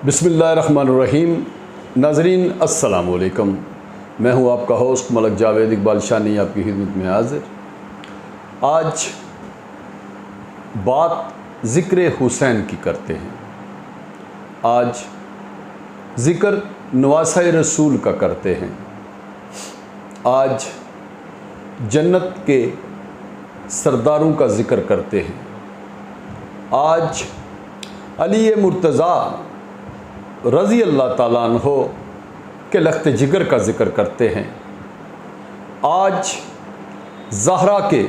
बिस्मिल्लाहिर्रहमानिर्रहीम। नाज़रीन अस्सलाम वालेकुम। मैं हूं आपका होस्ट मलक जावेद इकबाल शानी, आपकी खिदमत में हाज़िर। आज बात ज़िक्र हुसैन की करते हैं। आज ज़िक्र नवासा रसूल का करते हैं। आज जन्नत के सरदारों का ज़िक्र करते हैं। आज अली मुर्तज़ा रज़ी अल्लाह ताला अन्हो के लख्त जिगर का ज़िक्र करते हैं। आज ज़हरा के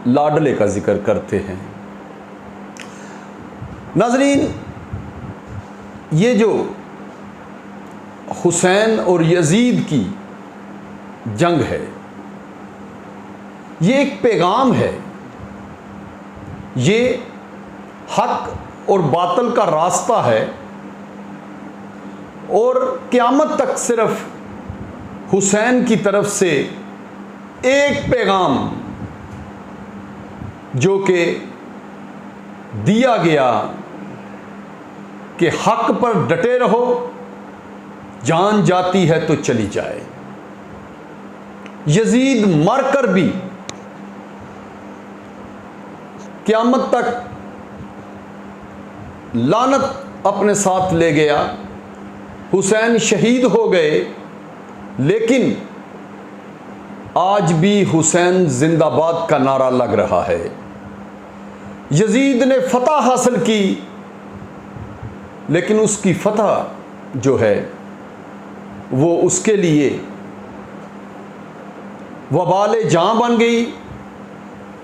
लाडले का ज़िक्र करते हैं। नाज़रीन, ये जो हुसैन और यज़ीद की जंग है, ये एक पैगाम है। ये हक और बातिल का रास्ता है और क़यामत तक सिर्फ हुसैन की तरफ से एक पैगाम जो कि दिया गया कि हक पर डटे रहो, जान जाती है तो चली जाए। यजीद मरकर भी क़यामत तक लानत अपने साथ ले गया। हुसैन शहीद हो गए, लेकिन आज भी हुसैन जिंदाबाद का नारा लग रहा है। यजीद ने फतह हासिल की, लेकिन उसकी फतह जो है वो उसके लिए वबाले जां बन गई।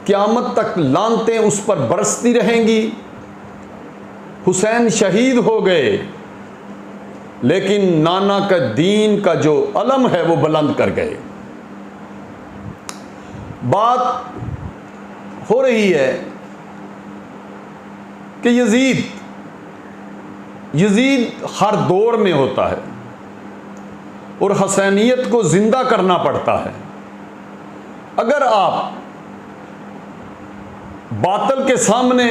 क़यामत तक लानतें उस पर बरसती रहेंगी। हुसैन शहीद हो गए, लेकिन नाना का दीन का जो अलम है वो बुलंद कर गए। बात हो रही है कि यजीद हर दौर में होता है और हसैनियत को जिंदा करना पड़ता है। अगर आप बातिल के सामने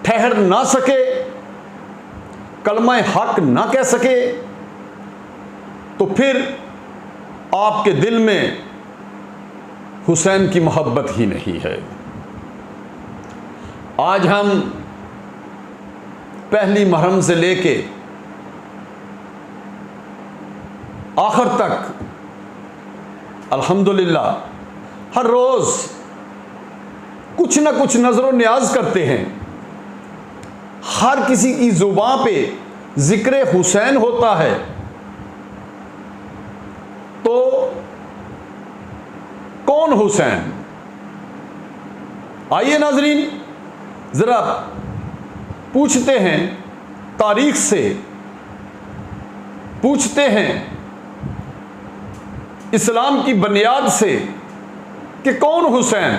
ठहर ना सके, कलमा हक ना कह सके, तो फिर आपके दिल में हुसैन की मोहब्बत ही नहीं है। आज हम पहली मुहर्रम से लेके आखिर तक अल्हम्दुलिल्लाह हर रोज़ कुछ ना कुछ नज़र व न्याज करते हैं। हर किसी की ज़ुबान पे ज़िक्र हुसैन होता है। तो कौन हुसैन? आइए नाज़रीन, ज़रा पूछते हैं तारीख़ से, पूछते हैं इस्लाम की बुनियाद से कि कौन हुसैन?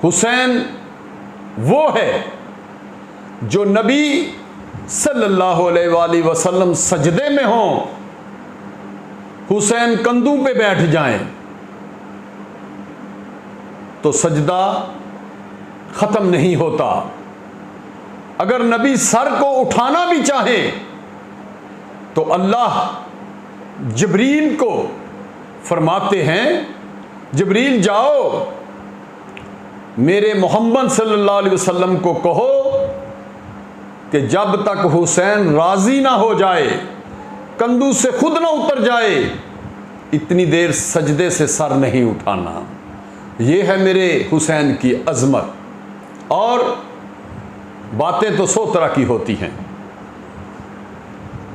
हुसैन वो है जो नबी सल्लल्लाहु अलैहि वसल्लम सजदे में हों, हुसैन कंधों पे बैठ जाएं तो सजदा ख़त्म नहीं होता। अगर नबी सर को उठाना भी चाहे तो अल्लाह जिब्रील को फरमाते हैं, जिब्रील जाओ मेरे मोहम्मद सल्लल्लाहु अलैहि वसल्लम को कहो कि जब तक हुसैन राज़ी ना हो जाए, कंधों से खुद ना उतर जाए, इतनी देर सजदे से सर नहीं उठाना। ये है मेरे हुसैन की अज़मत। और बातें तो 100 तरह की होती हैं,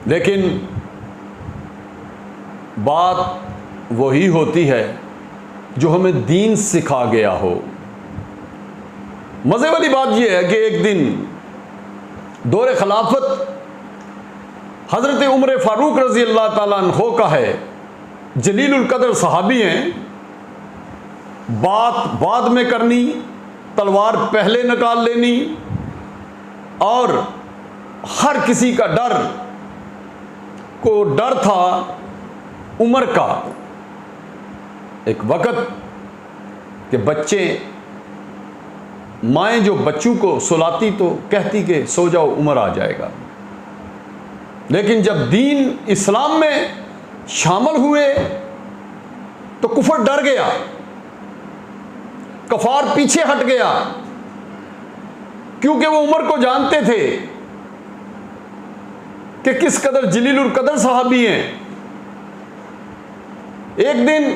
लेकिन बात वही होती है जो हमें दीन सिखा गया हो। मज़े वाली बात यह है कि एक दिन दौरे खिलाफत हज़रत उमर फ़ारूक रज़ी अल्लाह ताला अन्हो का है। जलीलुल क़द्र सहाबी हैं। बात बाद में करनी, तलवार पहले निकाल लेनी, और हर किसी का डर था उमर का। एक वक़्त के बच्चे माएँ जो बच्चों को सुलाती तो कहती कि सो जाओ, उमर आ जाएगा। लेकिन जब दीन इस्लाम में शामिल हुए तो कुफर डर गया, कफार पीछे हट गया, क्योंकि वो उमर को जानते थे कि किस कदर जलीलुल कदर सहाबी हैं। एक दिन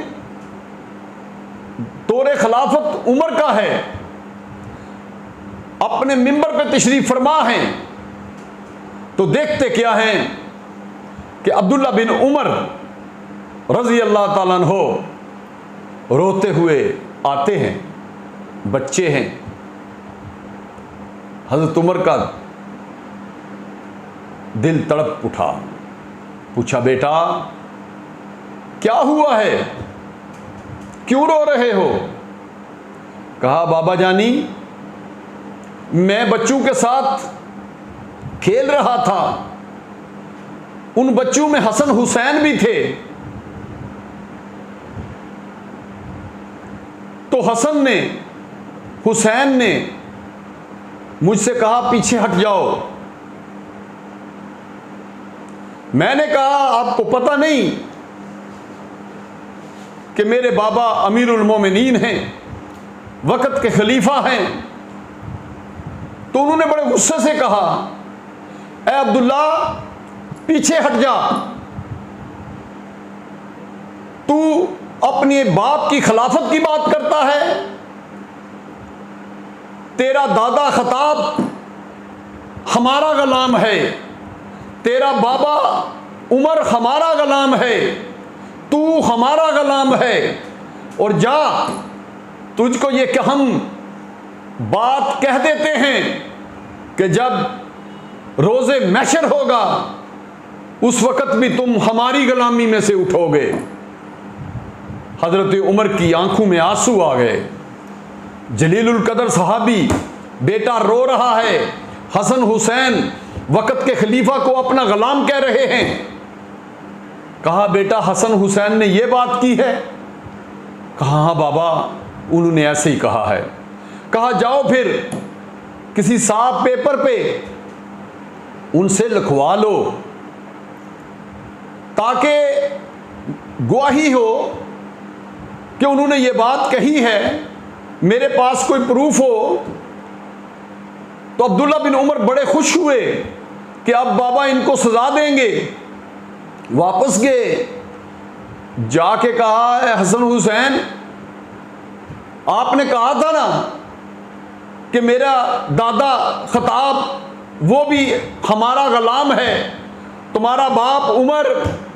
दौरे खिलाफत उमर का है, अपने मिंबर पे तशरीफ फरमा हैं, तो देखते क्या हैं कि अब्दुल्ला बिन उमर रजी अल्लाह ताला अन्हो रोते हुए आते हैं, बच्चे हैं। हजरत उमर का दिल तड़प उठा, पूछा बेटा क्या हुआ है, क्यों रो रहे हो? कहा बाबा जानी, मैं बच्चों के साथ खेल रहा था, उन बच्चों में हसन हुसैन भी थे, तो हसन ने हुसैन ने मुझसे कहा पीछे हट जाओ। मैंने कहा आपको पता नहीं कि मेरे बाबा अमीरुल मोमिनीन हैं, वक़्त के खलीफा हैं। तो उन्होंने बड़े गुस्से से कहा ए अब्दुल्ला पीछे हट जा, तू अपने बाप की खिलाफत की बात करता है, तेरा दादा खताब हमारा गुलाम है, तेरा बाबा उमर हमारा गुलाम है, तू हमारा गुलाम है, और जा तुझको ये कि हम बात कह देते हैं कि जब रोज़े महशर होगा उस वक़्त भी तुम हमारी गुलामी में से उठोगे। हज़रत उमर की आंखों में आंसू आ गए। जलीलुल कदर सहाबी, बेटा रो रहा है, हसन हुसैन वक़्त के खलीफा को अपना गुलाम कह रहे हैं। कहा बेटा हसन हुसैन ने यह बात की है? कहा हाँ बाबा, उन्होंने ऐसे ही कहा है। कहा जाओ फिर किसी साफ पेपर पे उनसे लिखवा लो ताकि गवाही हो कि उन्होंने ये बात कही है, मेरे पास कोई प्रूफ हो। तो अब्दुल्ला बिन उमर बड़े खुश हुए कि अब बाबा इनको सजा देंगे। वापस गए, जाके कहा है हसन हुसैन, आपने कहा था ना कि मेरा दादा खताब वो भी हमारा गुलाम है, तुम्हारा बाप उमर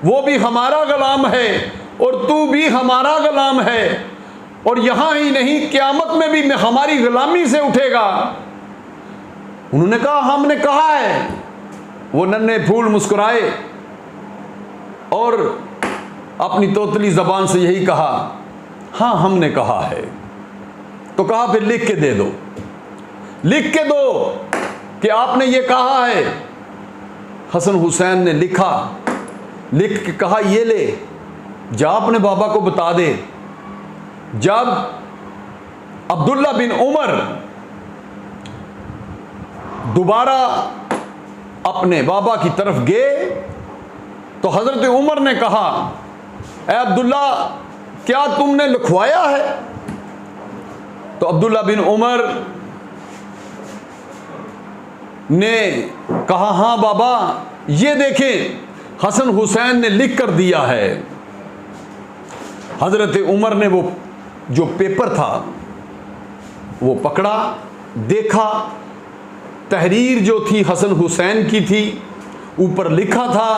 वो भी हमारा गुलाम है, और तू भी हमारा गुलाम है, और यहां ही नहीं क़यामत में भी हमारी गुलामी से उठेगा। उन्होंने कहा हमने कहा है। वो नन्हे फूल मुस्कुराए और अपनी तोतली ज़बान से यही कहा, हाँ हमने कहा है। तो कहा फिर लिख के दे दो, लिख के दो कि आपने ये कहा है। हसन हुसैन ने लिखा, लिख के कहा ये ले जा अपने बाबा को बता दे। जब अब्दुल्ला बिन उमर दोबारा अपने बाबा की तरफ गए तो हज़रत उमर ने कहा ए अब्दुल्ला, क्या तुमने लिखवाया है? तो अब्दुल्ला बिन उमर ने कहा हाँ बाबा, ये देखें हसन हुसैन ने लिख कर दिया है। हज़रत उमर ने वो जो पेपर था वो पकड़ा, देखा, तहरीर जो थी हसन हुसैन की थी, ऊपर लिखा था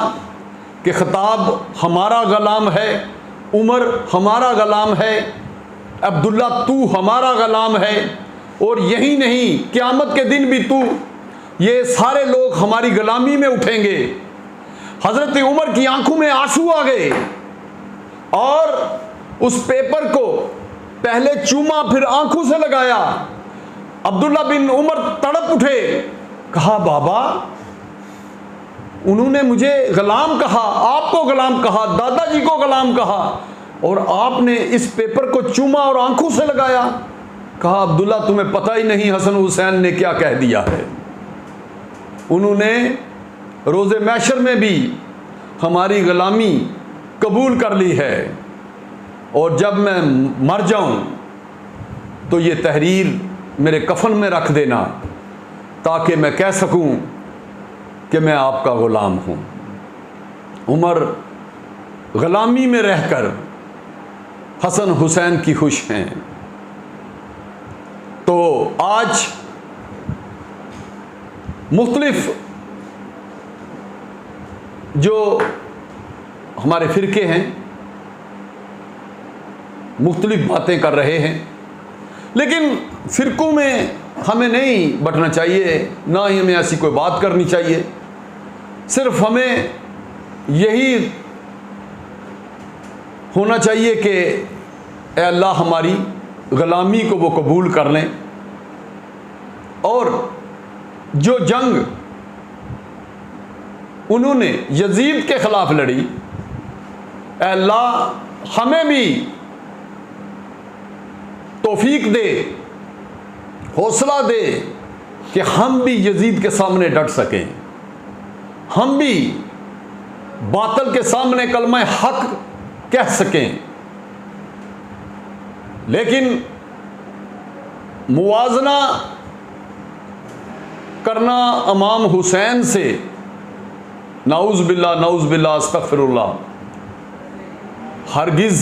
कि खिताब हमारा गुलाम है, उमर हमारा गुलाम है, अब्दुल्ला तू हमारा गुलाम है, और यही नहीं क़यामत के दिन भी तू, ये सारे लोग हमारी गुलामी में उठेंगे। हज़रत उमर की आंखों में आंसू आ गए और उस पेपर को पहले चूमा फिर आंखों से लगाया। अब्दुल्ला बिन उमर तड़प उठे, कहा बाबा उन्होंने मुझे गुलाम कहा, आपको गुलाम कहा, दादाजी को गुलाम कहा, और आपने इस पेपर को चूमा और आंखों से लगाया। कहा, अब्दुल्ला तुम्हें पता ही नहीं हसन हुसैन ने क्या कह दिया है। उन्होंने रोज़े महशर में भी हमारी ग़ुलामी कबूल कर ली है, और जब मैं मर जाऊं तो ये तहरीर मेरे कफन में रख देना, ताकि मैं कह सकूं कि मैं आपका ग़ुलाम हूं। उमर ग़ुलामी में रहकर हसन हुसैन की खुश हैं। तो आज मुख्तलिफ जो हमारे फ़िरके हैं मुख्तलिफ बातें कर रहे हैं, लेकिन फ़िरकों में हमें नहीं बंटना चाहिए, ना ही हमें ऐसी कोई बात करनी चाहिए। सिर्फ हमें यही होना चाहिए कि ए अल्लाह हमारी ग़ुलामी को वो कबूल कर लें, और जो जंग उन्होंने यजीद के ख़िलाफ़ लड़ी, ए अल्लाह हमें भी तौफीक दे, हौसला दे कि हम भी यजीद के सामने डट सकें, हम भी बातिल के सामने कलमा हक कह सकें। लेकिन मुवाजना करना इमाम हुसैन से नाउज़ बिल्लाह अस्तग़फिरुल्लाह हरगिज़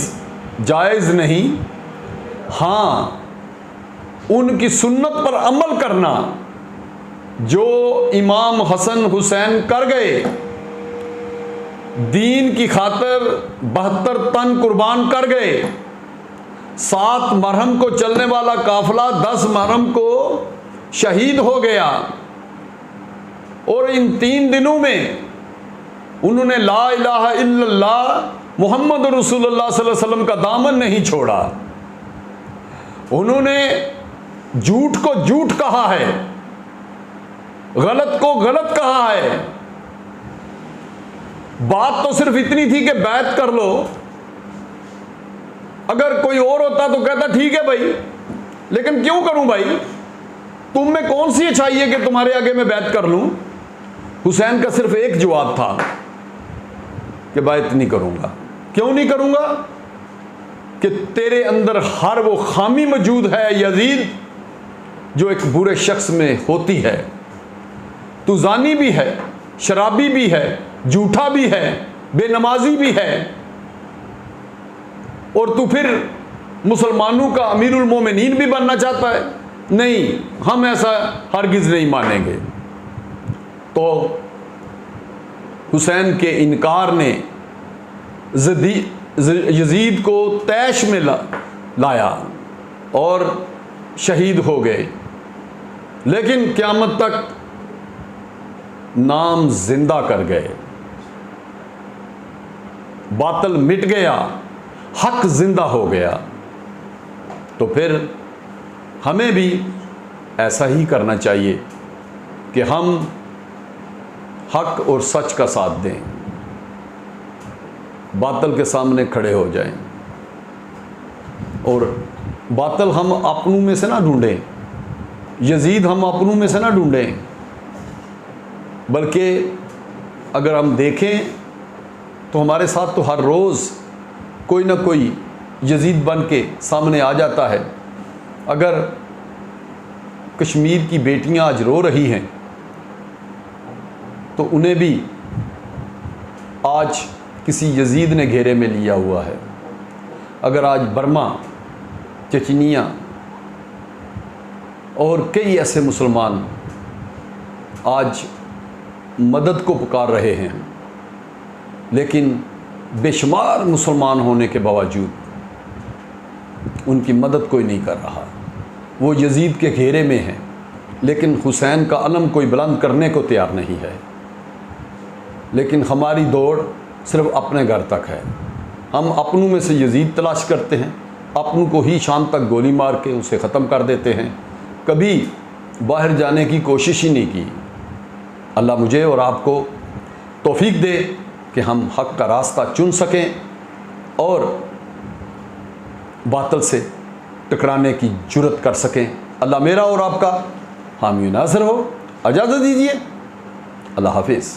जायज़ नहीं। हाँ, उनकी सुन्नत पर अमल करना जो इमाम हसन हुसैन कर गए, दीन की खातिर 72 तन कुर्बान कर गए, 7 मुहर्रम को चलने वाला काफिला 10 मुहर्रम को शहीद हो गया, और इन 3 दिनों में उन्होंने ला इलाहा इल्लल्लाह मुहम्मद रसूलुल्लाह सल्लल्लाहु अलैहि वसल्लम का दामन नहीं छोड़ा। उन्होंने झूठ को झूठ कहा है, गलत को गलत कहा है। बात तो सिर्फ इतनी थी कि बैत कर लो। अगर कोई और होता तो कहता ठीक है भाई, लेकिन क्यों करूं भाई, तुम में कौन सी अच्छाई है कि तुम्हारे आगे मैं बैत कर लूं। हुसैन का सिर्फ एक जवाब था कि बैत नहीं करूंगा। क्यों नहीं करूंगा? कि तेरे अंदर हर वो खामी मौजूद है यजीद जो एक बुरे शख्स में होती है। तू जानी भी है, शराबी भी है, झूठा भी है, बेनमाजी भी है, और तू फिर मुसलमानों का अमीरुल मोमिनीन भी बनना चाहता है। नहीं, हम ऐसा हरगिज़ नहीं मानेंगे। तो हुसैन के इनकार ने यजीद को तैश में लाया और शहीद हो गए, लेकिन क़यामत तक नाम जिंदा कर गए। बातिल मिट गया, हक जिंदा हो गया। तो फिर हमें भी ऐसा ही करना चाहिए कि हम हक और सच का साथ दें, बातिल के सामने खड़े हो जाएं, और बातिल हम अपनों में से ना ढूंढें, यजीद हम अपनों में से ना ढूंढें, बल्कि अगर हम देखें तो हमारे साथ तो हर रोज़ कोई ना कोई यजीद बन के सामने आ जाता है। अगर कश्मीर की बेटियां आज रो रही हैं तो उन्हें भी आज किसी यजीद ने घेरे में लिया हुआ है। अगर आज बर्मा, चेचनिया और कई ऐसे मुसलमान आज मदद को पुकार रहे हैं, लेकिन बेशुमार मुसलमान होने के बावजूद उनकी मदद कोई नहीं कर रहा। वो यजीद के घेरे में हैं, लेकिन हुसैन का अलम कोई बुलंद करने को तैयार नहीं है। लेकिन हमारी दौड़ सिर्फ अपने घर तक है। हम अपनों में से यजीद तलाश करते हैं, अपनों को ही शाम तक गोली मार के उसे ख़त्म कर देते हैं, कभी बाहर जाने की कोशिश ही नहीं की। अल्लाह मुझे और आपको तौफीक दे कि हम हक़ का रास्ता चुन सकें और बातिल से टकराने की जुर्रत कर सकें। अल्लाह मेरा और आपका हामी नाज़िर हो। इजाज़त दीजिए। अल्लाह हाफिज़।